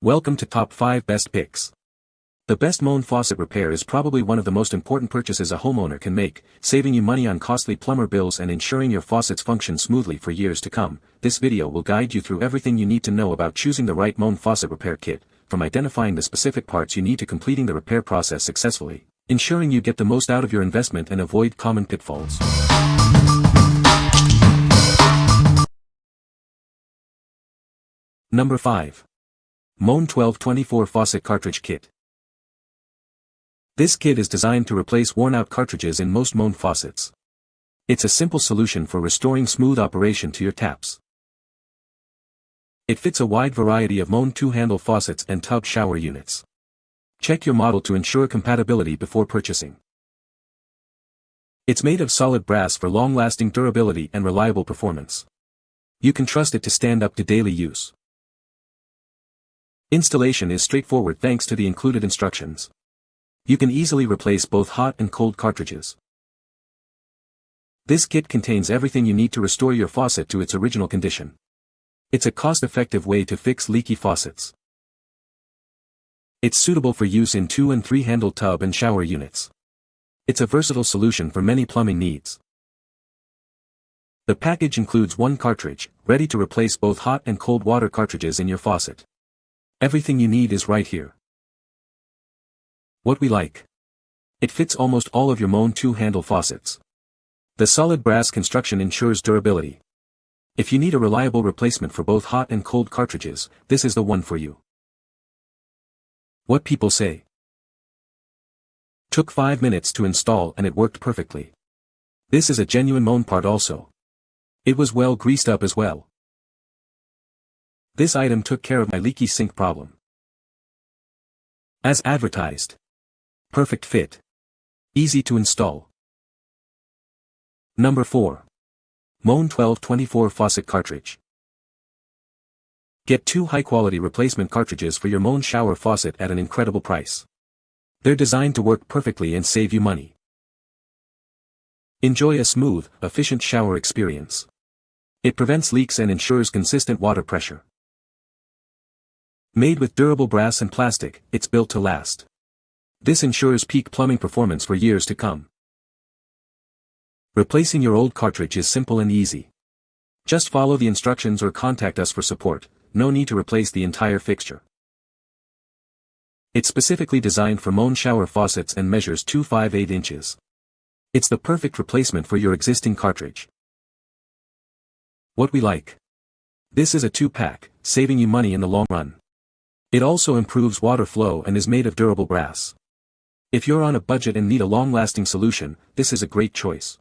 Welcome to Top 5 Best Picks. The best Moen faucet repair is probably one of the most important purchases a homeowner can make, saving you money on costly plumber bills and ensuring your faucets function smoothly for years to come. This video will guide you through everything you need to know about choosing the right Moen faucet repair kit, from identifying the specific parts you need to completing the repair process successfully, ensuring you get the most out of your investment and avoid common pitfalls. Number 5. Moen 1224 Faucet Cartridge Kit. This kit is designed to replace worn-out cartridges in most Moen faucets. It's a simple solution for restoring smooth operation to your taps. It fits a wide variety of Moen 2-handle faucets and tub shower units. Check your model to ensure compatibility before purchasing. It's made of solid brass for long-lasting durability and reliable performance. You can trust it to stand up to daily use. Installation is straightforward thanks to the included instructions. You can easily replace both hot and cold cartridges. This kit contains everything you need to restore your faucet to its original condition. It's a cost-effective way to fix leaky faucets. It's suitable for use in 2- and 3-handle tub and shower units. It's a versatile solution for many plumbing needs. The package includes one cartridge, ready to replace both hot and cold water cartridges in your faucet. Everything you need is right here. What we like. It fits almost all of your Moen 2-handle faucets. The solid brass construction ensures durability. If you need a reliable replacement for both hot and cold cartridges, this is the one for you. What people say. Took 5 minutes to install and it worked perfectly. This is a genuine Moen part also. It was well greased up as well. This item took care of my leaky sink problem. As advertised. Perfect fit. Easy to install. Number 4. Moen 1224 Faucet Cartridge. Get 2 high-quality replacement cartridges for your Moen shower faucet at an incredible price. They're designed to work perfectly and save you money. Enjoy a smooth, efficient shower experience. It prevents leaks and ensures consistent water pressure. Made with durable brass and plastic, it's built to last. This ensures peak plumbing performance for years to come. Replacing your old cartridge is simple and easy. Just follow the instructions or contact us for support, no need to replace the entire fixture. It's specifically designed for Moen shower faucets and measures 2.58 inches. It's the perfect replacement for your existing cartridge. What we like. This is a 2-pack, saving you money in the long run. It also improves water flow and is made of durable brass. If you're on a budget and need a long-lasting solution, this is a great choice.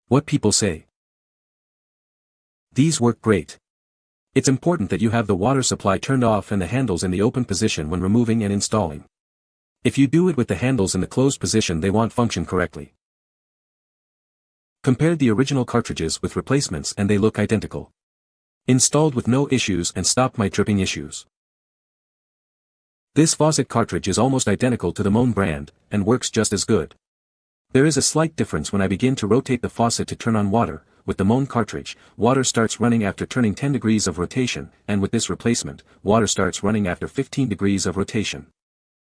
What people say. These work great. It's important that you have the water supply turned off and the handles in the open position when removing and installing. If you do it with the handles in the closed position, they won't function correctly. Compared the original cartridges with replacements and they look identical. Installed with no issues and stopped my dripping issues. This faucet cartridge is almost identical to the Moen brand, and works just as good. There is a slight difference when I begin to rotate the faucet to turn on water. With the Moen cartridge, water starts running after turning 10 degrees of rotation, and with this replacement, water starts running after 15 degrees of rotation.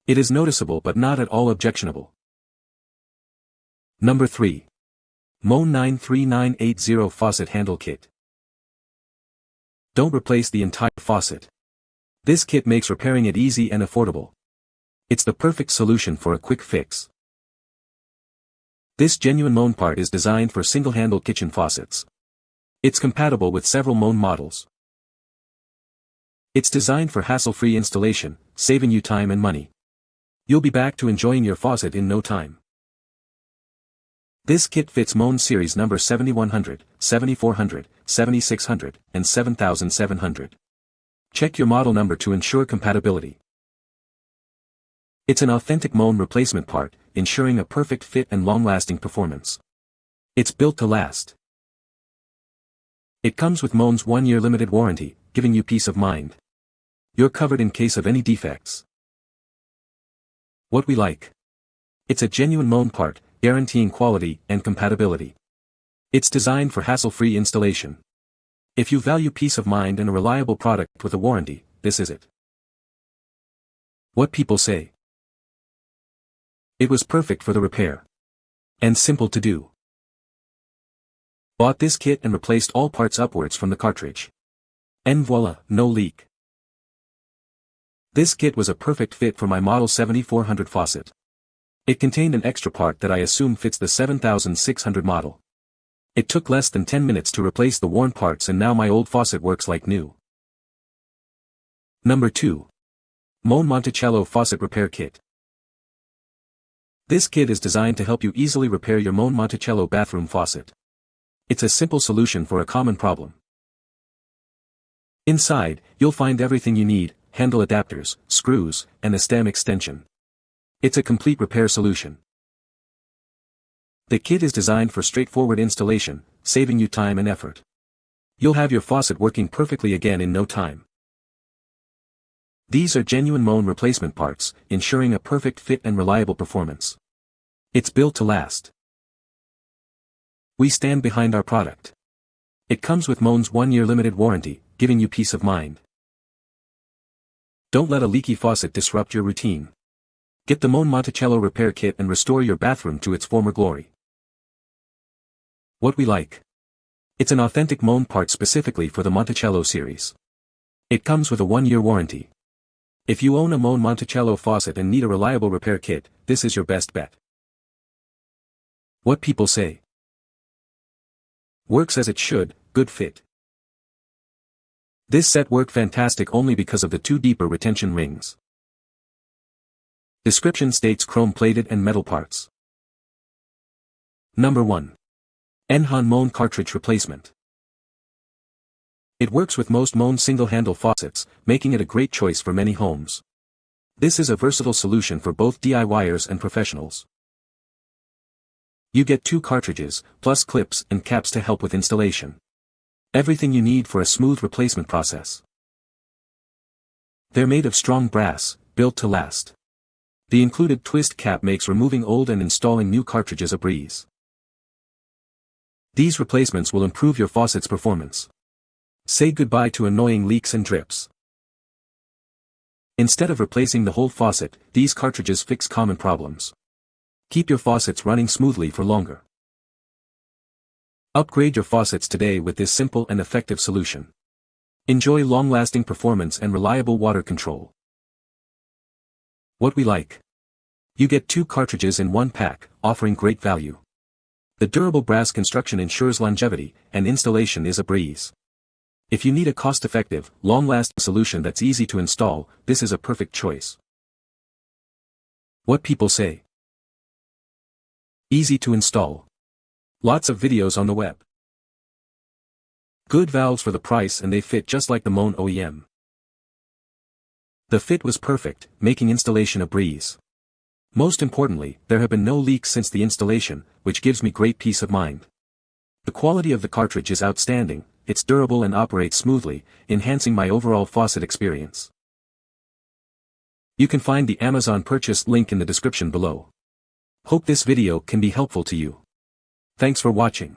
It is noticeable but not at all objectionable. Number 3. Moen 93980 Faucet Handle Kit. Don't replace the entire faucet. This kit makes repairing it easy and affordable. It's the perfect solution for a quick fix. This genuine Moen part is designed for single-handle kitchen faucets. It's compatible with several Moen models. It's designed for hassle-free installation, saving you time and money. You'll be back to enjoying your faucet in no time. This kit fits Moen series number 7100, 7400, 7600, and 7700. Check your model number to ensure compatibility. It's an authentic Moen replacement part, ensuring a perfect fit and long-lasting performance. It's built to last. It comes with Moen's 1-year limited warranty, giving you peace of mind. You're covered in case of any defects. What we like. It's a genuine Moen part, guaranteeing quality and compatibility. It's designed for hassle-free installation. If you value peace of mind and a reliable product with a warranty, this is it. What people say. It was perfect for the repair. And simple to do. Bought this kit and replaced all parts upwards from the cartridge. And voila, no leak. This kit was a perfect fit for my Model 7400 faucet. It contained an extra part that I assume fits the 7600 model. It took less than 10 minutes to replace the worn parts and now my old faucet works like new. Number 2. Moen Monticello Faucet Repair Kit. This kit is designed to help you easily repair your Moen Monticello bathroom faucet. It's a simple solution for a common problem. Inside, you'll find everything you need: handle adapters, screws, and a stem extension. It's a complete repair solution. The kit is designed for straightforward installation, saving you time and effort. You'll have your faucet working perfectly again in no time. These are genuine Moen replacement parts, ensuring a perfect fit and reliable performance. It's built to last. We stand behind our product. It comes with Moen's 1-year limited warranty, giving you peace of mind. Don't let a leaky faucet disrupt your routine. Get the Moen Monticello Repair Kit and restore your bathroom to its former glory. What we like. It's an authentic Moen part specifically for the Monticello series. It comes with a 1-year warranty. If you own a Moen Monticello faucet and need a reliable repair kit, this is your best bet. What people say. Works as it should, good fit. This set worked fantastic only because of the 2 deeper retention rings. Description states chrome-plated and metal parts. Number 1. Enhon Moen Cartridge Replacement. It works with most Moen single-handle faucets, making it a great choice for many homes. This is a versatile solution for both DIYers and professionals. You get 2 cartridges, plus clips and caps to help with installation. Everything you need for a smooth replacement process. They're made of strong brass, built to last. The included twist cap makes removing old and installing new cartridges a breeze. These replacements will improve your faucet's performance. Say goodbye to annoying leaks and drips. Instead of replacing the whole faucet, these cartridges fix common problems. Keep your faucets running smoothly for longer. Upgrade your faucets today with this simple and effective solution. Enjoy long-lasting performance and reliable water control. What we like. You get 2 cartridges in 1 pack, offering great value. The durable brass construction ensures longevity, and installation is a breeze. If you need a cost-effective, long-lasting solution that's easy to install, this is a perfect choice. What people say. Easy to install. Lots of videos on the web. Good valves for the price and they fit just like the Moen OEM. The fit was perfect, making installation a breeze. Most importantly, there have been no leaks since the installation, which gives me great peace of mind. The quality of the cartridge is outstanding, it's durable and operates smoothly, enhancing my overall faucet experience. You can find the Amazon purchase link in the description below. Hope this video can be helpful to you. Thanks for watching.